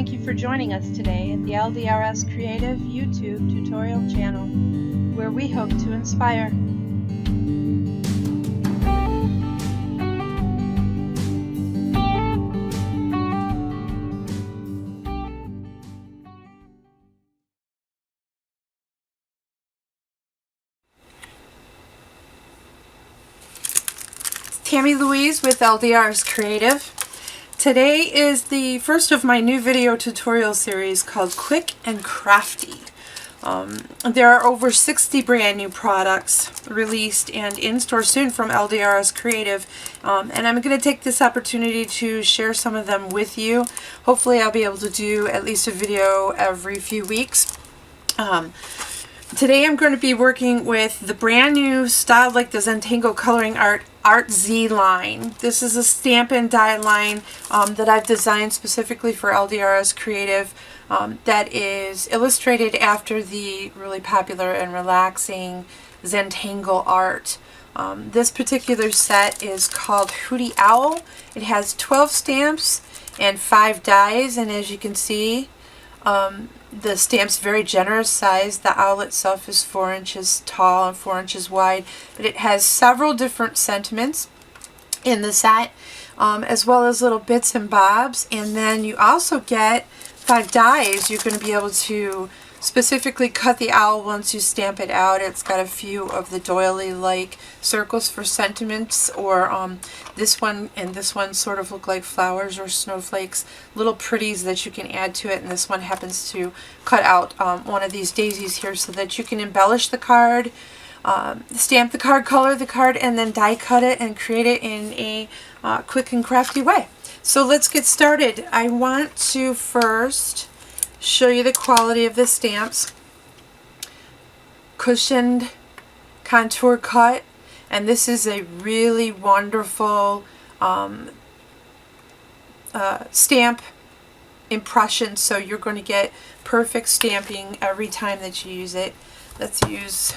Thank you for joining us today at the LDRS Creative YouTube tutorial channel, where we hope to inspire. Tammy Louise with LDR's Creative. Today is the first of my new video tutorial series called Quick and Crafty. There are over 60 brand new products released and in store soon from LDR's Creative, and I'm going to take this opportunity to share some of them with you. Hopefully I'll be able to do at least a video every few weeks. Today I'm going to be working with the brand new Style Like the Zentangle Coloring Art Z line. This is a stamp and die line that I've designed specifically for LDR's Creative that is illustrated after the really popular and relaxing Zentangle art. This particular set is called Hootie Owl. It has 12 stamps and 5 dies, and as you can see, the stamp's very generous size. The owl itself is 4 inches tall and 4 inches wide, but it has several different sentiments in the set, as well as little bits and bobs. And then you also get 5 dies. You're going to be able to specifically cut the owl once you stamp it out. It's got a few of the doily-like circles for sentiments, or this one and this one sort of look like flowers or snowflakes, little pretties that you can add to it. And this one happens to cut out one of these daisies here so that you can embellish the card, stamp the card, color the card, and then die cut it and create it in a quick and crafty way. So let's get started. I want to first show you the quality of the stamps. Cushioned contour cut, and this is a really wonderful stamp impression, so you're going to get perfect stamping every time that you use it. Let's use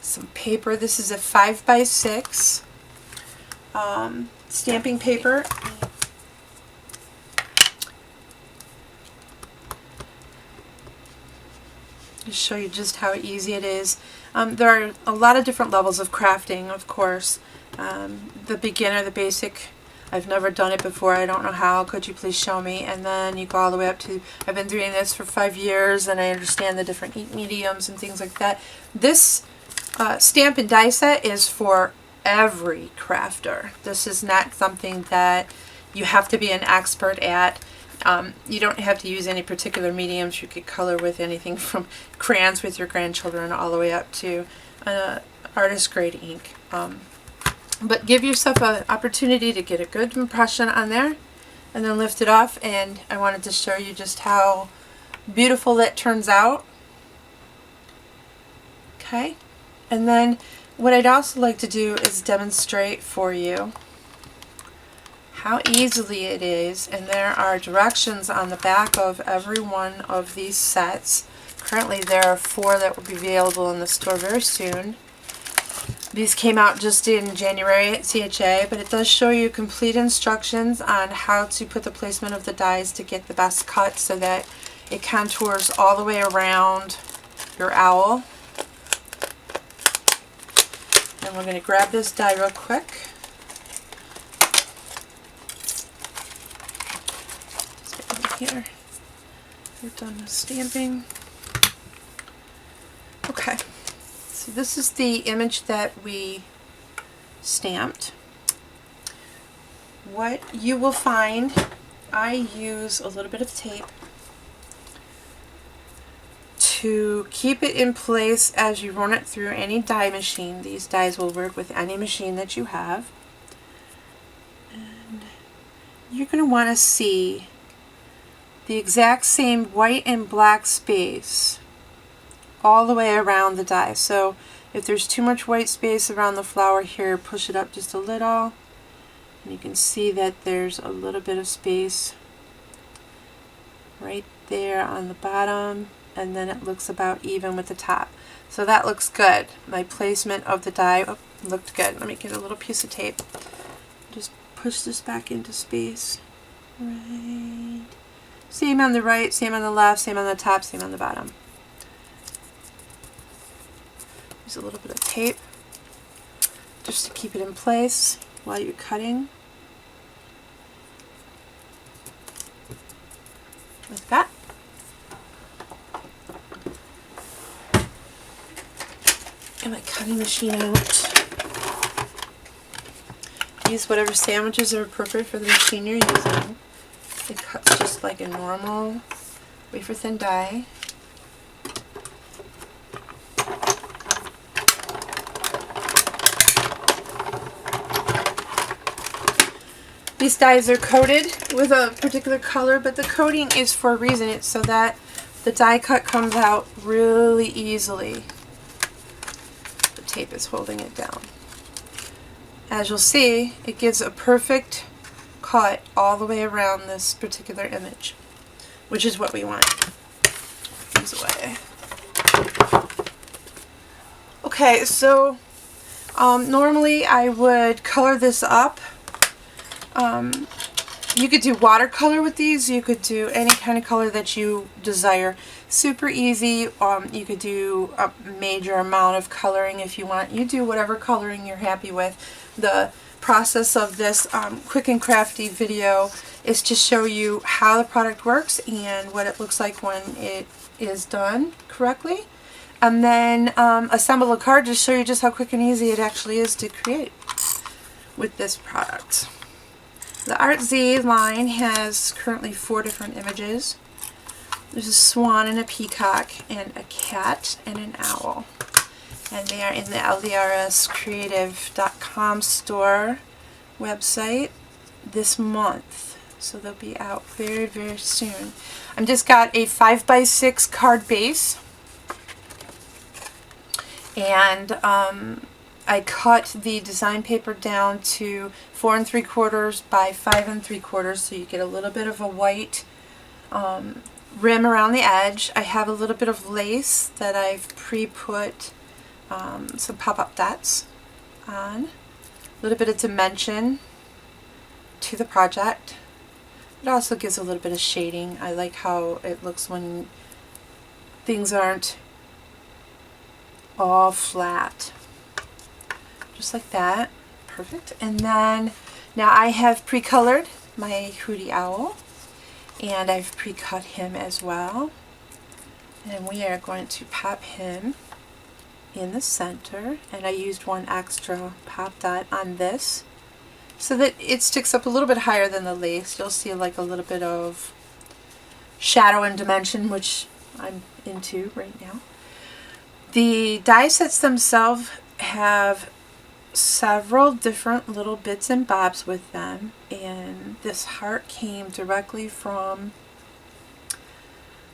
some paper. This is a 5x6 stamping paper. Show you just how easy it is. There are a lot of different levels of crafting, of course. The beginner, the basic, I've never done it before, I don't know how, could you please show me? And then you go all the way up to, I've been doing this for 5 years and I understand the different ink mediums and things like that. This stamp and die set is for every crafter. This is not something that you have to be an expert at. You don't have to use any particular mediums. You could color with anything from crayons with your grandchildren all the way up to artist grade ink. But give yourself an opportunity to get a good impression on there and then lift it off. And I wanted to show you just how beautiful that turns out. Okay, and then what I'd also like to do is demonstrate for you how easily it is, and there are directions on the back of every one of these sets. Currently there are 4 that will be available in the store very soon. These came out just in January at CHA, but it does show you complete instructions on how to put the placement of the dies to get the best cut so that it contours all the way around your owl. And we're going to grab this die real quick. Here, we're done with stamping. Okay, so this is the image that we stamped. What you will find, I use a little bit of tape to keep it in place as you run it through any die machine. These dies will work with any machine that you have. And you're going to want to see the exact same white and black space all the way around the die. So if there's too much white space around the flower here, push it up just a little, and you can see that there's a little bit of space right there on the bottom, and then it looks about even with the top. So that looks good. My placement of the die looked good. Let me get a little piece of tape. Just push this back into space. right. Same on the right, same on the left, same on the top, same on the bottom. Use a little bit of tape just to keep it in place while you're cutting. Like that. Get my cutting machine out. Use whatever sandwiches are appropriate for the machine you're using. It cuts just like a normal wafer thin die. These dies are coated with a particular color, but the coating is for a reason. It's so that the die cut comes out really easily. The tape is holding it down. As you'll see, it gives a perfect cut all the way around this particular image, which is what we want. These away. Okay, so normally I would color this up. You could do watercolor with these. You could do any kind of color that you desire. Super easy. You could do a major amount of coloring if you want. You do whatever coloring you're happy with. The process of this quick and crafty video is to show you how the product works and what it looks like when it is done correctly. And then assemble a card to show you just how quick and easy it actually is to create with this product. The Art Z line has currently 4 different images. There's a swan and a peacock and a cat and an owl. And they are in the ldrscreative.com store website this month. So they'll be out very, very soon. I've just got a 5x6 card base. And I cut the design paper down to 4 3/4 by 5 3/4, so you get a little bit of a white rim around the edge. I have a little bit of lace that I've pre-put some pop-up dots on. A little bit of dimension to the project. It also gives a little bit of shading. I like how it looks when things aren't all flat. Just like that. Perfect. And then now I have pre-colored my Hootie Owl, and I've pre-cut him as well. And we are going to pop him in the center, and I used one extra pop dot on this so that it sticks up a little bit higher than the lace. You'll see like a little bit of shadow and dimension, which I'm into right now. The die sets themselves have several different little bits and bobs with them, and this heart came directly from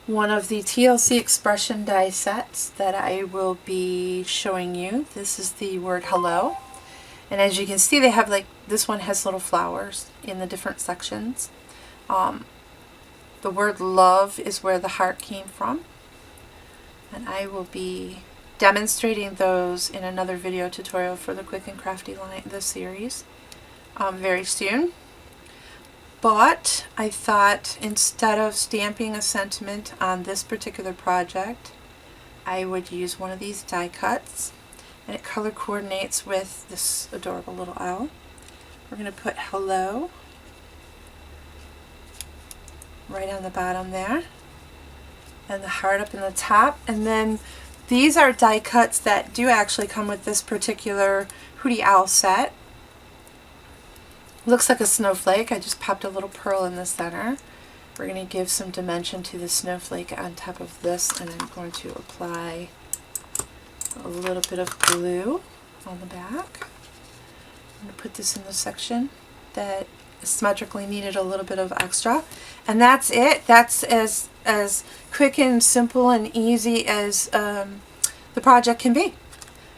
one of the TLC expression die sets that I will be showing you. This is the word hello, and as you can see, they have like, this one has little flowers in the different sections. The word love is where the heart came from, and I will be demonstrating those in another video tutorial for the Quick and Crafty line, this series, very soon. But I thought instead of stamping a sentiment on this particular project, I would use one of these die cuts, and it color coordinates with this adorable little owl. We're going to put hello right on the bottom there, and the heart up in the top. And then these are die cuts that do actually come with this particular Hootie Owl set. Looks like a snowflake. I just popped a little pearl in the center. We're going to give some dimension to the snowflake on top of this, and I'm going to apply a little bit of glue on the back. I'm going to put this in the section that symmetrically needed a little bit of extra, and that's it. That's as quick and simple and easy as the project can be.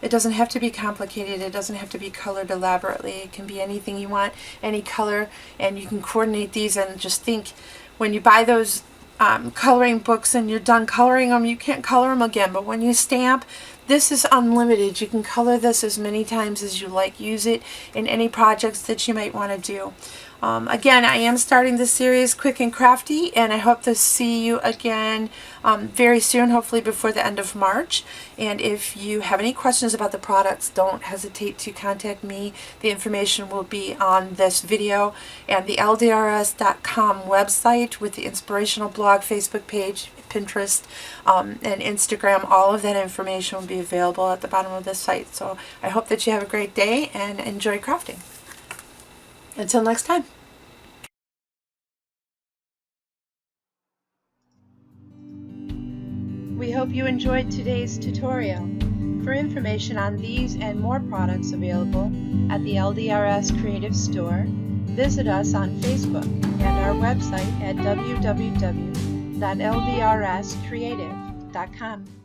It doesn't have to be complicated. It doesn't have to be colored elaborately. It can be anything you want, any color, and you can coordinate these. And just think, when you buy those coloring books and you're done coloring them, you can't color them again. But when you stamp, this is unlimited. You can color this as many times as you like. Use it in any projects that you might want to do. Again, I am starting the series Quick and Crafty, and I hope to see you again very soon, hopefully before the end of March. And if you have any questions about the products, don't hesitate to contact me. The information will be on this video, and the LDRS.com website with the inspirational blog, Facebook page, Pinterest, and Instagram. All of that information will be available at the bottom of this site. So I hope that you have a great day and enjoy crafting. Until next time. We hope you enjoyed today's tutorial. For information on these and more products available at the LDRS Creative Store, visit us on Facebook and our website at www.ldrscreative.com.